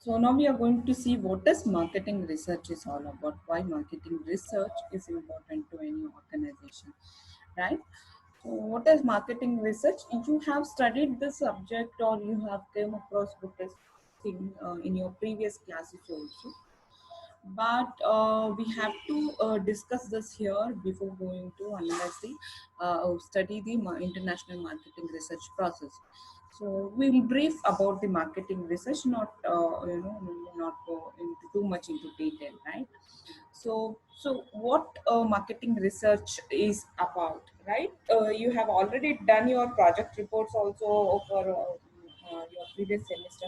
So now we are going to see what is marketing research is all about, why marketing research is important to any organization, right? So what is marketing research? You have studied this subject or you have came across with this thing in your previous classes also. But we have to discuss this here before going to analyze the study the international marketing research process. So we will brief about the marketing research, not not go into too much into detail, right? So what marketing research is about, right? You have already done your project reports also for your previous semester,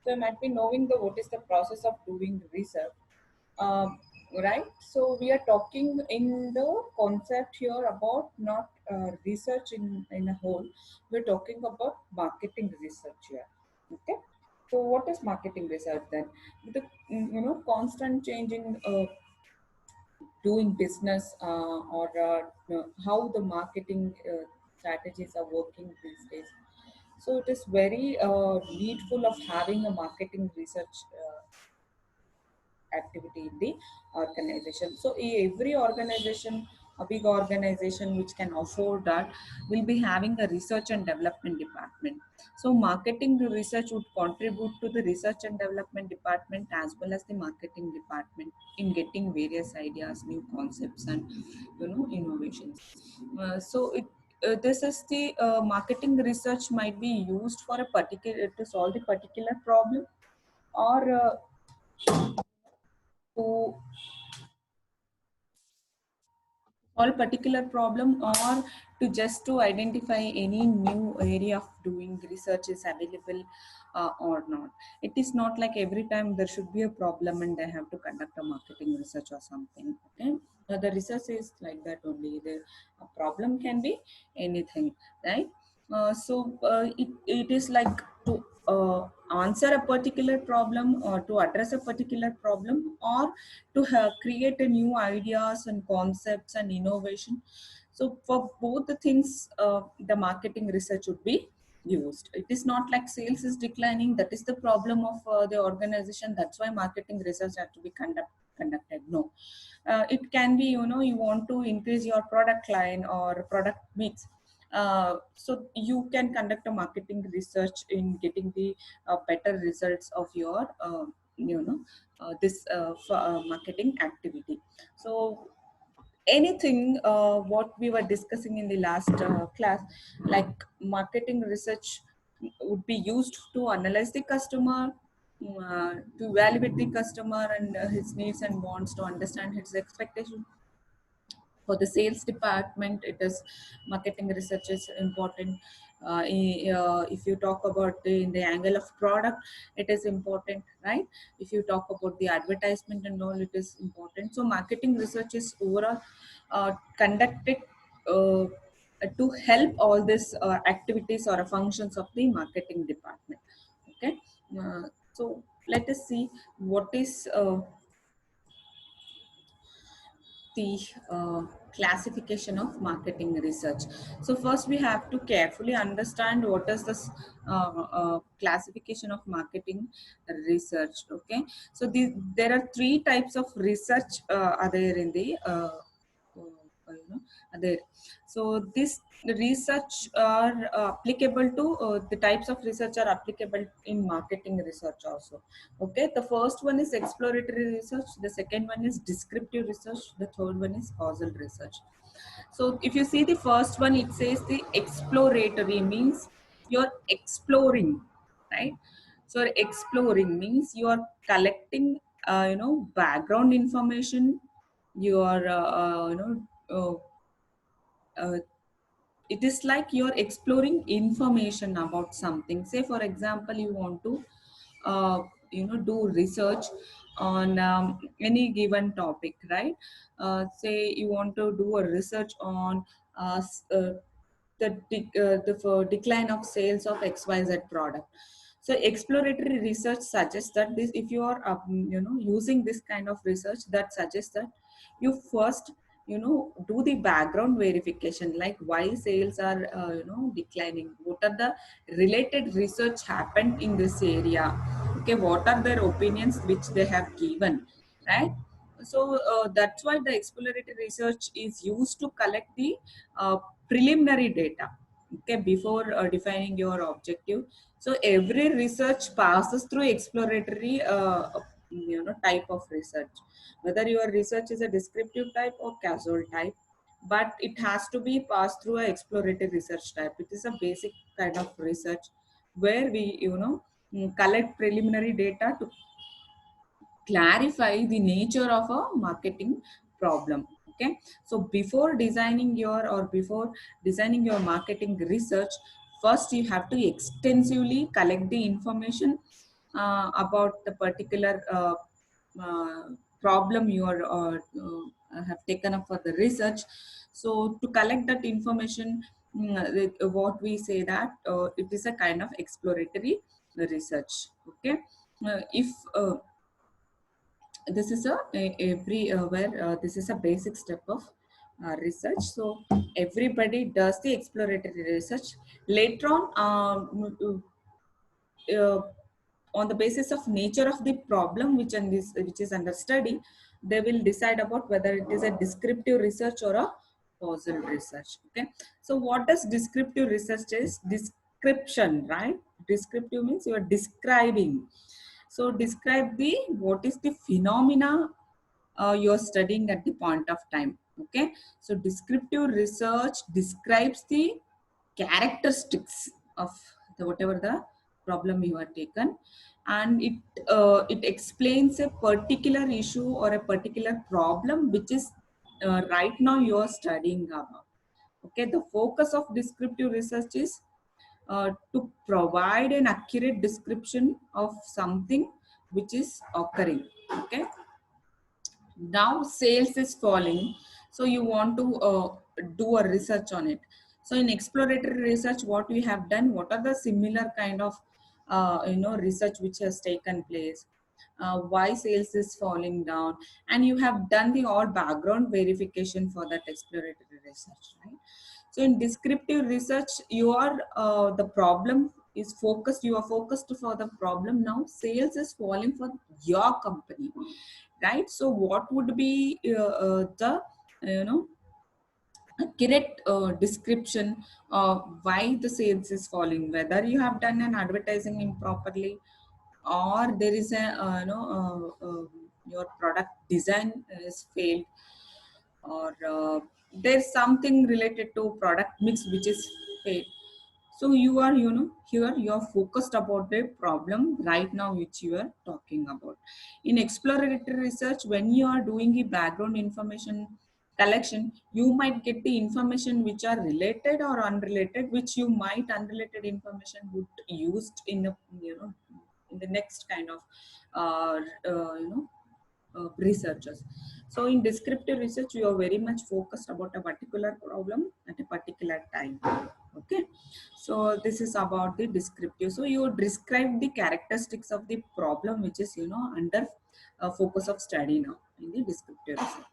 so you might be knowing the what is the process of doing research, um, right? So we are talking in the concept here about not research in a whole. We're talking about marketing research here. Okay. So what is marketing research then? The constant change in doing business or how the marketing strategies are working these days. So it is very needful of having a marketing research activity in the organization. So every organization, a big organization which can afford that, will be having a research and development department. So marketing research would contribute to the research and development department as well as the marketing department in getting various ideas, new concepts, and innovations. So this is the marketing research might be used for a particular to solve the particular problem, or to solve particular problem, or to just to identify any new area of doing research is available or not. It is not like every time there should be a problem and I have to conduct a marketing research or something. Okay. The research is like that only. The problem can be anything, right? It is like to answer a particular problem or to address a particular problem, or to create a new ideas and concepts and innovation. So for both the things, the marketing research would be used. It is not like sales is declining, that is the problem of the organization, that's why marketing research has to be conducted. No, it can be, you want to increase your product line or product mix. So you can conduct a marketing research in getting the better results of your this marketing activity. So anything what we were discussing in the last class, like marketing research would be used to analyze the customer, to evaluate the customer and his needs and wants, to understand his expectation. For the sales department, it is marketing research is important. If you talk about in the angle of product, it is important, right? If you talk about the advertisement and all, it is important. So marketing research is overall conducted uh, to help all these activities or functions of the marketing department. Okay. So let us see what is the classification of marketing research. So first we have to carefully understand what is this classification of marketing research. Okay. So there are three types of research are there in the there. So this research are applicable to the types of research are applicable in marketing research also. Okay, the first one is exploratory research, the second one is descriptive research, the third one is causal research. So if you see the first one, it says the exploratory means you're exploring, right? So exploring means you are collecting background information. You are uh, it is like you're exploring information about something. Say for example, you want to do research on any given topic, right? Say you want to do a research on the decline of sales of XYZ product. So exploratory research suggests that this, if you are using this kind of research, that suggests that you first do the background verification, like why sales are declining, what are the related research happened in this area. Okay, what are their opinions which they have given, right? So that's why the exploratory research is used to collect the preliminary data, okay, before defining your objective. So every research passes through exploratory type of research, whether your research is a descriptive type or causal type, but it has to be passed through a exploratory research type. It is a basic kind of research where we collect preliminary data to clarify the nature of a marketing problem. Okay, so before designing your marketing research, first you have to extensively collect the information about the particular uh, problem you are have taken up for the research. So to collect that information, what we say that it is a kind of exploratory research. Okay, if this is every where this is a basic step of research. So everybody does the exploratory research. Later uh, on the basis of nature of the problem which is under study, they will decide about whether it is a descriptive research or a causal research. Okay, so what does descriptive research is? Description, right? Descriptive means you are describing. So describe the what is the phenomena you're studying at the point of time. Okay, so descriptive research describes the characteristics of the whatever the problem you are taken, and it explains a particular issue or a particular problem which is right now you are studying about. Okay, the focus of descriptive research is to provide an accurate description of something which is occurring. Okay, now sales is falling, so you want to do a research on it. So in exploratory research, what we have done, what are the similar kind of research which has taken place, why sales is falling down, and you have done the all background verification for that exploratory research, right? So in descriptive research, you are the problem is focused, you are focused for the problem. Now sales is falling for your company, right? So what would be the you know accurate description of why the sales is falling, whether you have done an advertising improperly, or there is a your product design is failed, or there's something related to product mix which is failed. So you are, here you are focused about the problem right now which you are talking about. In exploratory research, when you are doing the background information collection, you might get the information which are related or unrelated, which you might unrelated information would used in the in the next kind of uh, uh, you know researchers. So in descriptive research, you are very much focused about a particular problem at a particular time. Okay, so this is about the descriptive. So you describe the characteristics of the problem which is under focus of study now in the descriptive research.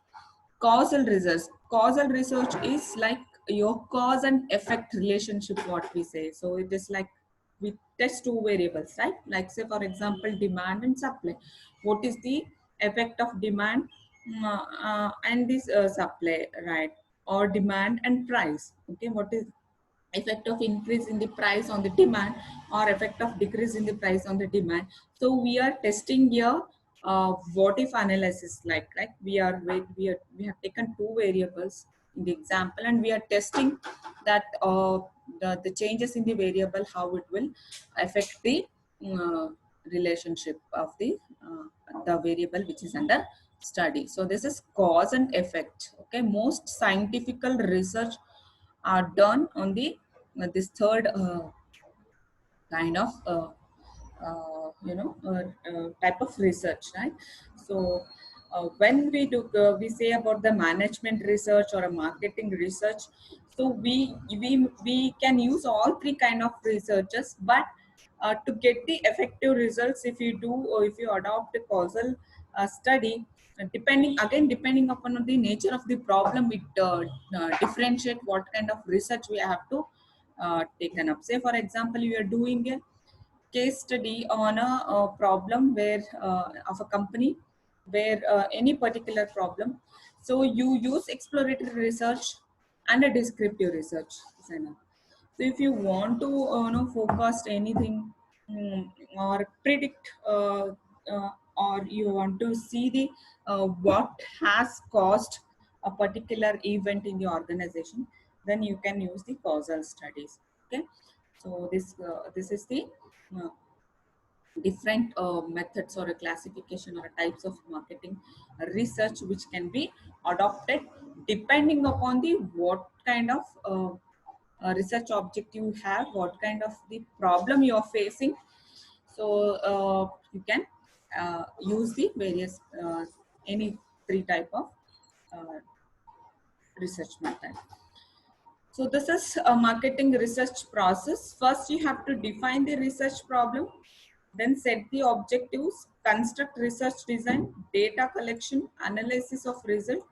Causal research. Causal research is like your cause and effect relationship, what we say. So it is like we test two variables, right? Like say for example, demand and supply. What is the effect of demand and this supply, right? Or demand and price. Okay, what is effect of increase in the price on the demand, or effect of decrease in the price on the demand? So we are testing here what if analysis, like we have taken two variables in the example, and we are testing that the changes in the variable, how it will affect the uh, relationship of the variable which is under study. So this is cause and effect. Okay, most scientific research are done on the this third kind of type of research, right? So when we say about the management research or a marketing research, so we can use all three kind of researches, but to get the effective results, if you do or if you adopt a causal study, depending upon the nature of the problem, it differentiate what kind of research we have to taken up. Say for example, you are doing a case study on a problem where of a company where any particular problem. So you use exploratory research and a descriptive research, Zainab. So if you want to forecast anything, or predict, or you want to see the what has caused a particular event in the organization, then you can use the causal studies. Okay, so this is the uh, different methods or a classification or types of marketing research which can be adopted depending upon the what kind of research objective you have, what kind of the problem you are facing. So you can use the various any three type of uh, research method. So this is a marketing research process. First, you have to define the research problem, then set the objectives, construct research design, data collection, analysis of result,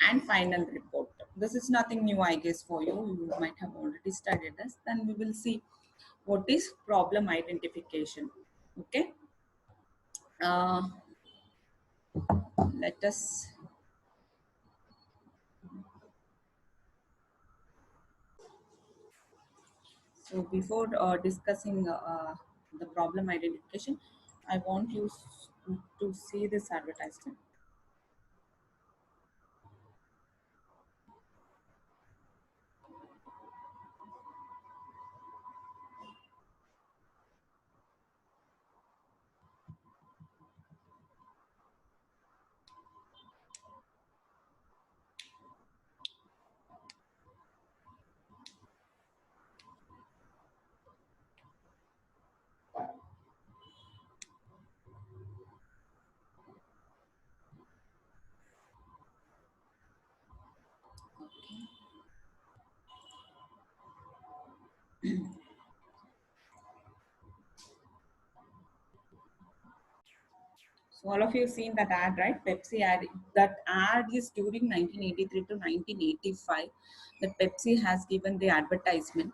and final report. This is nothing new, I guess, for you. You might have already studied this. Then we will see what is problem identification. Okay. Uh, Let us. So before discussing the problem identification, I want you to see this advertisement. So all of you have seen that ad, right? Pepsi ad. That ad is during 1983 to 1985. That Pepsi has given the advertisement.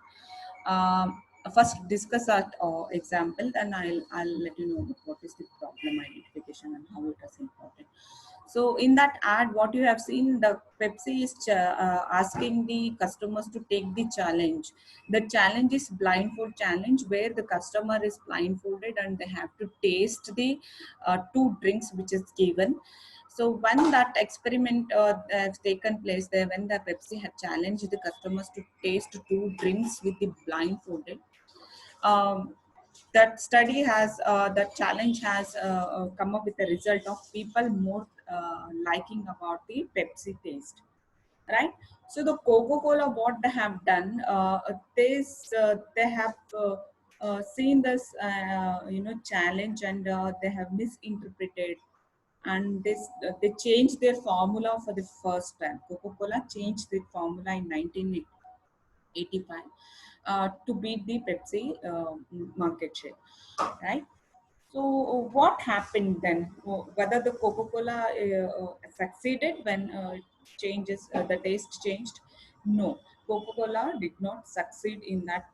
First discuss that example, then I'll let you know what is the problem identification and how it is important. So in that ad, what you have seen, the Pepsi is asking the customers to take the challenge. The challenge is blindfold challenge, where the customer is blindfolded and they have to taste the two drinks which is given. So when that experiment has taken place there, when the Pepsi had challenged the customers to taste two drinks with the blindfolded, um, that study has that challenge has come up with the result of people more liking about the Pepsi taste, right? So the Coca-Cola, what they have done, they have seen this challenge, and they have misinterpreted, and they changed their formula for the first time. Coca-Cola changed the formula in 1985 to beat the Pepsi market share, right? So what happened then? Whether the Coca-Cola succeeded when the taste changed? No, Coca-Cola did not succeed in that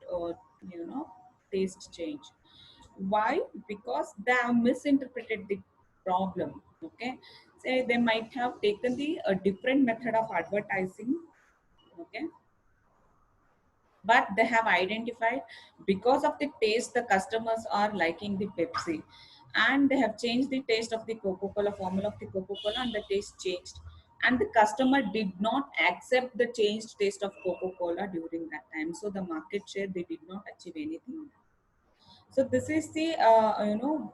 taste change. Why? Because they have misinterpreted the problem. Okay, say they might have taken the a different method of advertising. Okay, but they have identified, because of the taste the customers are liking the Pepsi, and they have changed the taste of the Coca-Cola, formula of the Coca-Cola, and the taste changed, and the customer did not accept the changed taste of Coca-Cola during that time, so the market share, they did not achieve anything. So this is the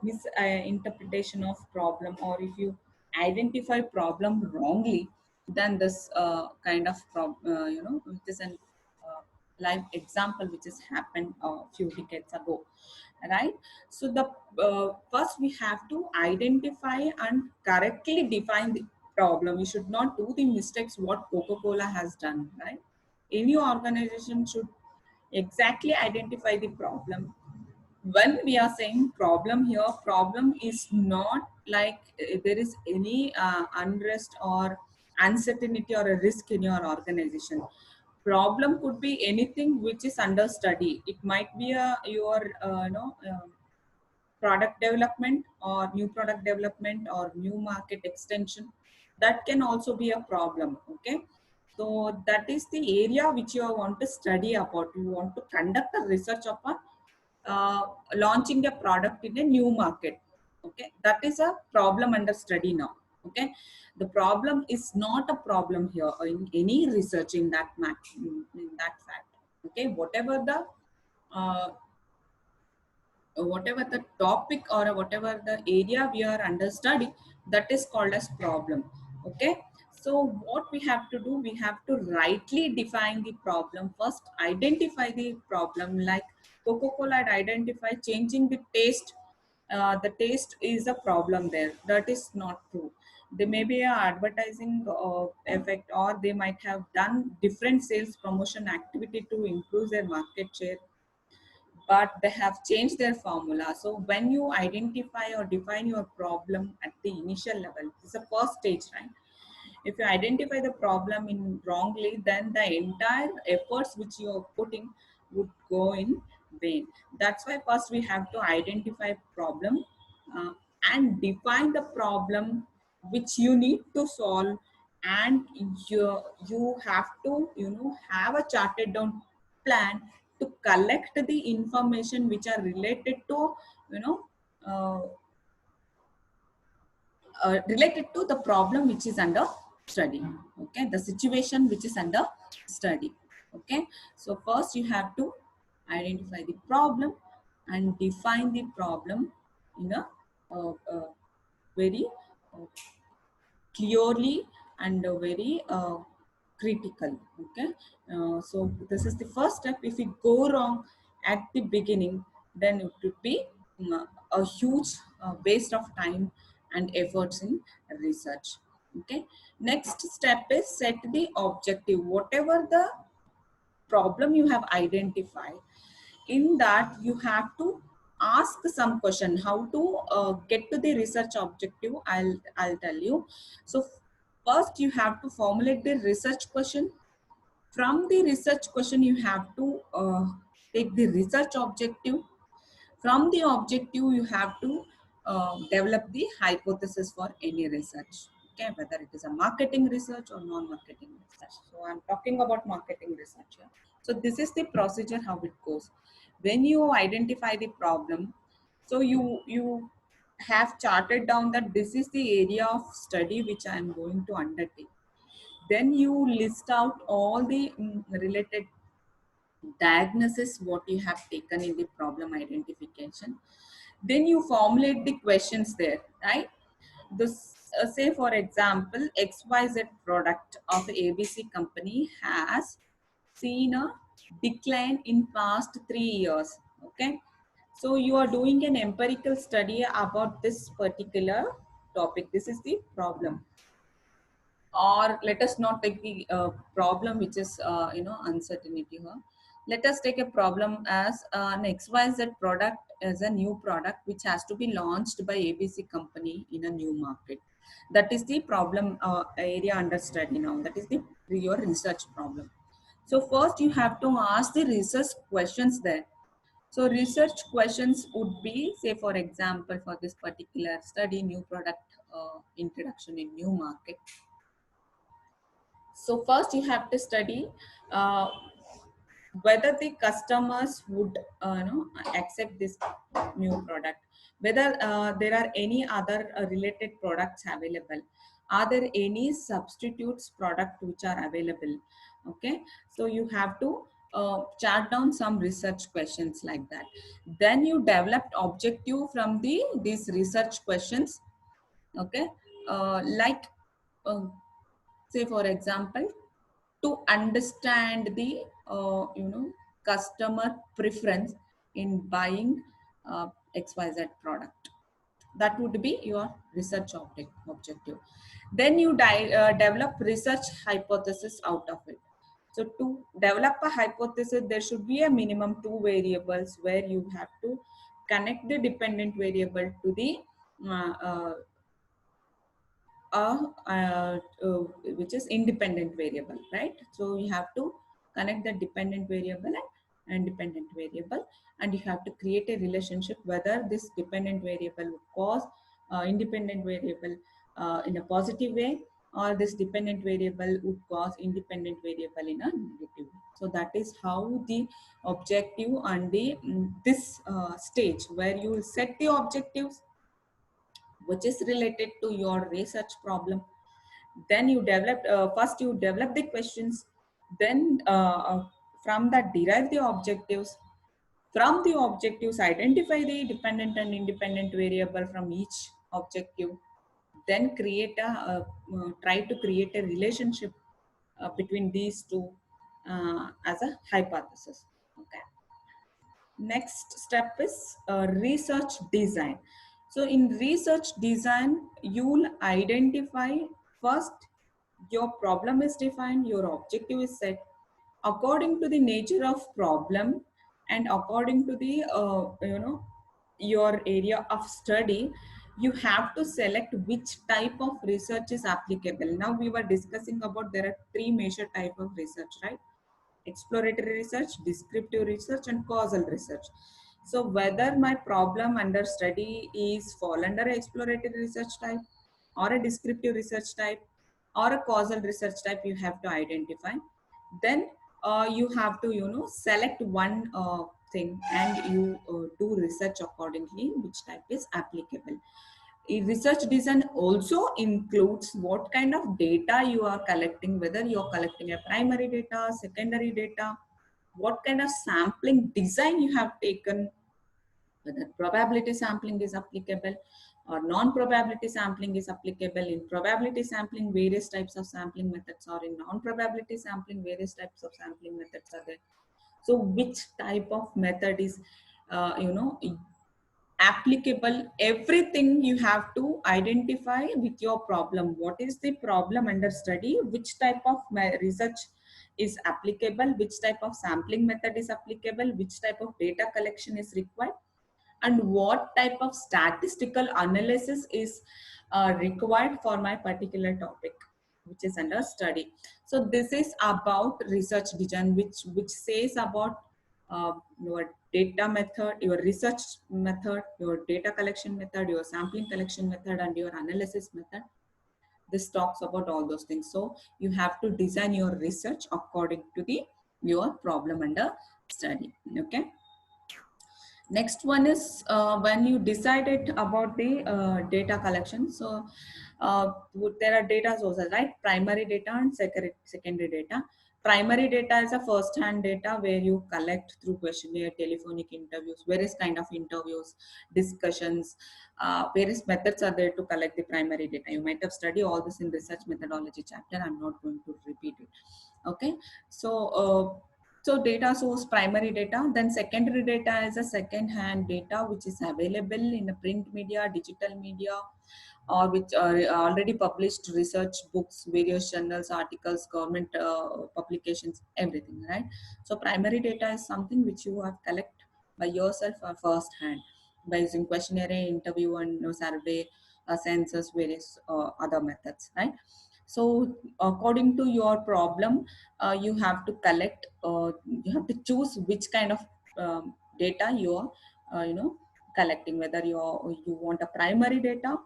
misinterpretation of problem, or if you identify problem wrongly, then this kind of it is an live example which has happened a few decades ago, right? So the first we have to identify and correctly define the problem. We should not do the mistakes what Coca-Cola has done, right? Any organization should exactly identify the problem. When we are saying problem here, problem is not like there is any unrest or uncertainty or a risk in your organization. problem could be anything which is under study. It might be a your product development or new product development or new market extension. That can also be a problem. Okay, so that is the area which you want to study about. You want to conduct a research upon uh, launching a product in a new market. Okay, that is a problem under study now. Okay, the problem is not a problem here in any research in that in that fact. Okay, uh, whatever the topic or whatever the area we are under study, that is called as problem. Okay, so what we have to do, we have to rightly define the problem first, identify the problem. Like Coca-Cola had identified changing the taste. The taste is a problem there. That is not true. There may be a advertising effect, or they might have done different sales promotion activity to improve their market share, but they have changed their formula. So when you identify or define your problem at the initial level, it's the first stage, right? If you identify the problem in wrongly, then the entire efforts which you are putting would go in vain. That's why first we have to identify problem, uh, and define the problem which you need to solve. And you have to have a charted down plan to collect the information which are related to you know uh, related to the problem which is under study. Okay, the situation which is under study. Okay, so first you have to identify the problem and define the problem in a very uh, clearly and very critical. Okay, so this is the first step. If we go wrong at the beginning, then it would be a huge waste of time and efforts in research. Okay, next step is set the objective. Whatever the problem you have identified, in that you have to ask some question. How to get to the research objective, I'll tell you. So first you have to formulate the research question. From the research question you have to take the research objective. From the objective you have to develop the hypothesis for any research. Okay, whether it is a marketing research or non-marketing research. So I'm talking about marketing research here. So this is the procedure how it goes. When you identify the problem, so you have charted down that this is the area of study which I am going to undertake. Then you list out all the related diagnosis what you have taken in the problem identification. Then you formulate the questions there, right? This say for example, XYZ product of ABC company has seen a decline in past 3 years. Okay, so you are doing an empirical study about this particular topic. This is the problem. Or let us not take the problem which is uncertainty here. Let us take a problem as an XYZ product as a new product which has to be launched by ABC company in a new market. That is the problem area under study now. That is the your research problem. So first you have to ask the research questions there. So research questions would be, say for example, for this particular study, new product introduction in new market. So first you have to study uh, whether the customers would accept this new product, whether there are any other related products available, are there any substitutes product which are available. Okay, so you have to chart down some research questions like that. Then you developed objective from these research questions. Okay, like say for example, to understand the customer preference in buying XYZ product. That would be your research objective. Then you develop research hypothesis out of it. So to develop a hypothesis, there should be a minimum two variables where you have to connect the dependent variable to the uh, uh, which is independent variable, right? So you have to connect the dependent variable and independent variable, and you have to create a relationship whether this dependent variable would cause independent variable in a positive way, or this dependent variable would cause independent variable in a negative way. So that is how the objective and the this stage where you will set the objectives which is related to your research problem. Then you develop first you develop the questions, then from that derive the objectives. From the objectives, identify the dependent and independent variable from each objective, then create a try to create a relationship between these two as a hypothesis. Okay. Next step is research design. So in research design, you'll identify first your problem is defined, your objective is set. According to the nature of problem and according to the your area of study, you have to select which type of research is applicable. Now we were discussing about there are three major type of research, right? Exploratory research, descriptive research, and causal research. So whether my problem under study is fall under exploratory research type or a descriptive research type or a causal research type, you have to identify. Then you have to select one thing, and you do research accordingly which type is applicable. Research design also includes what kind of data you are collecting, whether you are collecting a primary data, secondary data, what kind of sampling design you have taken, whether probability sampling is applicable or non-probability sampling is applicable. In probability sampling, various types of sampling methods are. In non-probability sampling, various types of sampling methods are there. So which type of method is applicable, everything you have to identify with your problem. What is the problem under study, which type of research is applicable, which type of sampling method is applicable, which type of data collection is required, and what type of statistical analysis is required for my particular topic which is under study. So this is about research design, which says about your data method, your research method, your data collection method, your sampling collection method, and your analysis method. This talks about all those things. So you have to design your research according to the your problem under study. Okay. Next one is when you decided about the data collection. So there are data sources, right? Primary data and secondary data. Primary data is a first-hand data where you collect through questionnaire, telephonic interviews, various kind of interviews, discussions, various methods are there to collect the primary data. You might have studied all this in research methodology chapter. I'm not going to repeat it. Okay, so data source, primary data. Then secondary data is a second-hand data which is available in the print media, digital media, or which are already published research books, various journals, articles, government publications, everything, right? So primary data is something which you have collect by yourself or first hand by using questionnaire, interview, and survey, census, various other methods, right? So according to your problem, you have to collect, you have to choose which kind of data you are, collecting, whether you want a primary data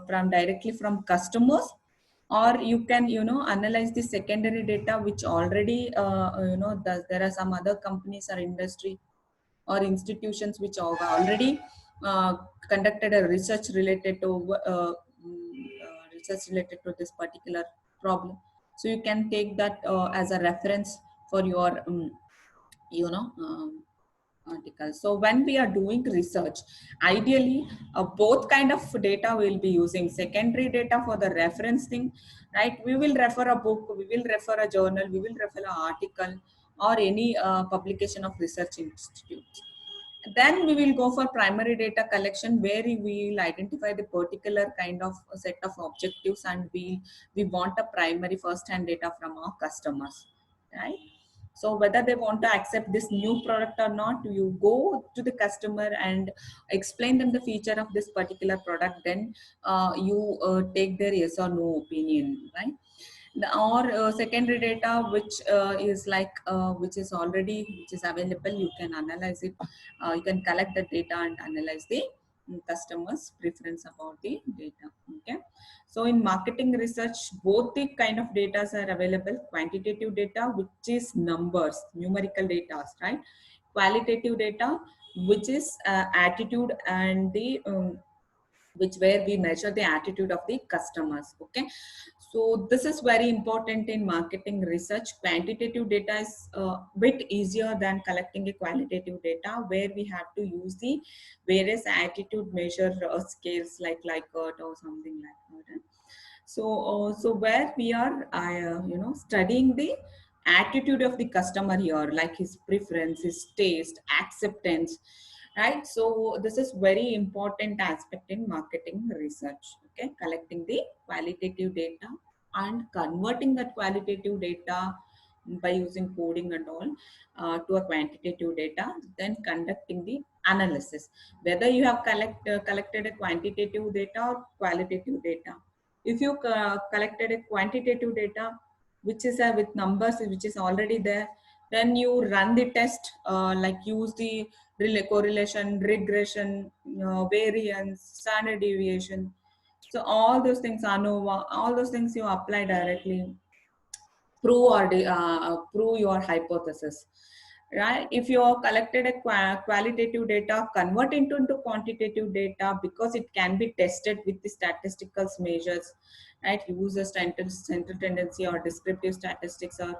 from directly from customers, or you can analyze the secondary data which already there are some other companies or industry or institutions which have already conducted a research related to this particular problem. So you can take that as a reference for your you know um, article. So when we are doing research, ideally both kind of data we'll be using. Secondary data for the reference thing, right? We will refer a book, we will refer a journal, we will refer an article or any publication of research institute. Then we will go for primary data collection, where we will identify the particular kind of set of objectives, and we want a primary first hand data from our customers, right? So whether they want to accept this new product or not, you go to the customer and explain them the feature of this particular product, then you take their yes or no opinion, right? or secondary data which is like which is already which is available, you can analyze it, you can collect the data and analyze the customers preference about the data. Okay, so in marketing research both the kind of data are available: quantitative data, which is numbers, numerical data, right? Qualitative data, which is attitude and the which where we measure the attitude of the customers. Okay, so this is very important in marketing research. Quantitative data is a bit easier than collecting a qualitative data, where we have to use the various attitude measure scales like Likert or something like that. So so where we are studying the attitude of the customer here, like his preference, his taste, acceptance, right? So this is very important aspect in marketing research. Okay, collecting the qualitative data and converting that qualitative data by using coding and all to a quantitative data, then conducting the analysis, whether you have collected a quantitative data or qualitative data. If you collected a quantitative data which is with numbers which is already there, then you run the test, like use the correlation, regression, variance, standard deviation. So all those things, ANOVA, all those things you apply directly, prove your hypothesis, right? If you have collected a qualitative data, convert into quantitative data, because it can be tested with the statistical measures, right? Use a central tendency or descriptive statistics, or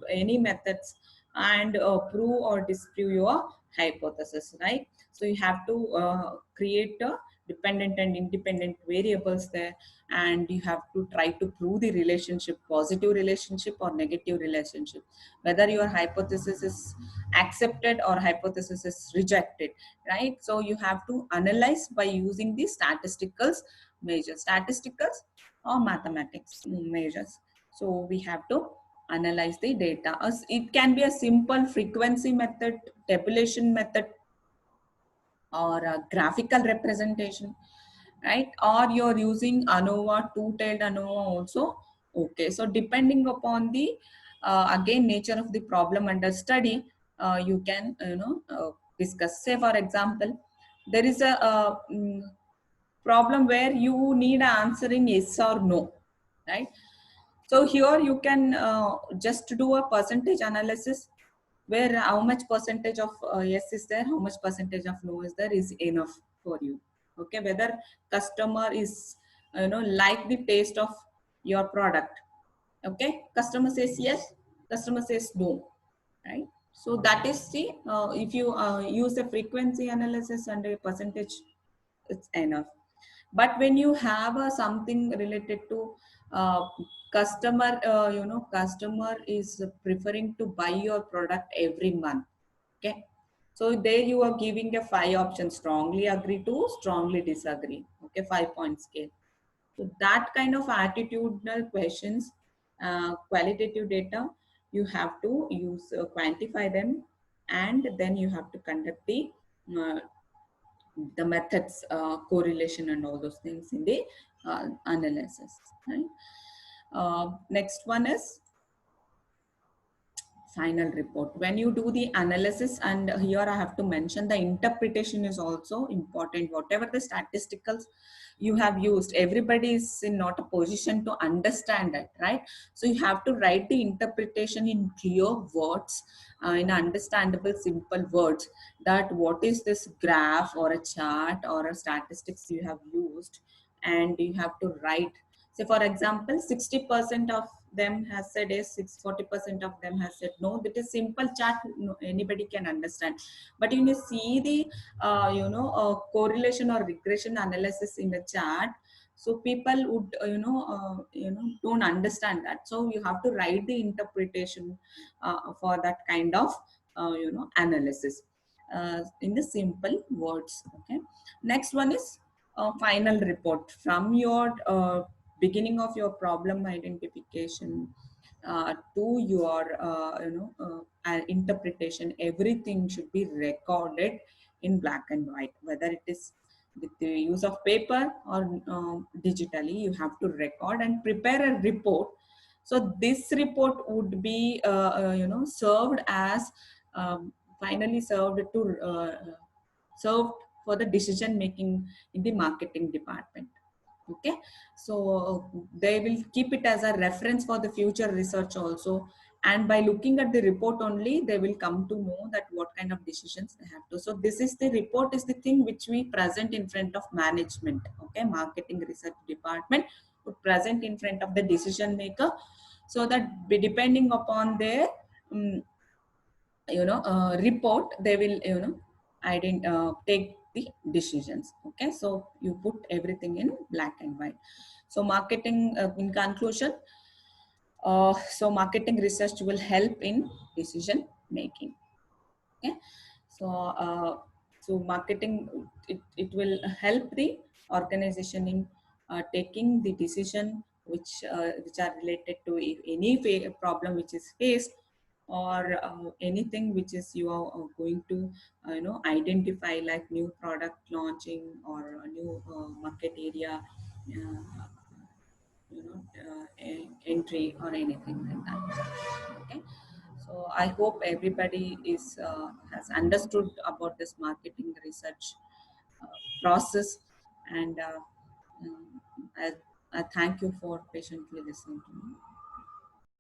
any methods, and prove or disprove your hypothesis, right? So you have to create a dependent and independent variables there, and you have to try to prove the relationship, positive relationship or negative relationship, whether your hypothesis is accepted or hypothesis is rejected, right? So you have to analyze by using the statisticals measures, statisticals or mathematics measures. So we have to analyze the data. It can be a simple frequency method, tabulation method, or a graphical representation, right? Or you're using ANOVA, two-tailed ANOVA also. Okay, so depending upon the again nature of the problem under study, you can discuss. Say for example, there is a problem where you need answering yes or no, right? So here you can just do a percentage analysis, where how much percentage of yes is there, how much percentage of no is there is enough for you. Okay, whether customer is like the taste of your product. Okay, customer says yes, customer says no, right? So that is the if you use a frequency analysis and a percentage, it's enough. But when you have something related to uh, customer, customer is preferring to buy your product every month. Okay, so there you are giving a 5 options: strongly agree to strongly disagree. Okay, 5 point scale. So that kind of attitudinal questions, qualitative data, you have to use, quantify them, and then you have to conduct uh, the methods, correlation and all those things in the analysis, right? Next one is final report. When you do the analysis, and here I have to mention the interpretation is also important. Whatever the statisticals you have used, everybody is in not a position to understand it, right? So you have to write the interpretation in clear words, in understandable simple words, that what is this graph or a chart or a statistics you have used, and you have to write. So for example, 60% of them has said yes, 40% of them has said no. That is simple chart, anybody can understand. But when you see the correlation or regression analysis in the chart, so people would don't understand that. So you have to write the interpretation for that kind of analysis in the simple words. Okay. Next one is final report. From your beginning of your problem identification to your interpretation, everything should be recorded in black and white, whether it is with the use of paper or digitally. You have to record and prepare a report. So this report would be served as finally served to served for the decision making in the marketing department. Okay, so they will keep it as a reference for the future research also, and by looking at the report only they will come to know that what kind of decisions they have to. So this is the report is the thing which we present in front of management. Okay, marketing research department would present in front of the decision maker, so that depending upon their um, report, they will take the decisions. Okay, so you put everything in black and white. So marketing, in conclusion, so marketing research will help in decision making. Okay, so so marketing, it will help the organization in taking the decision which are related to any problem which is faced, or anything which is you are going to identify, like new product launching or a new market area, entry or anything like that. Okay, so I hope everybody is has understood about this marketing research process, and I thank you for patiently listening to me.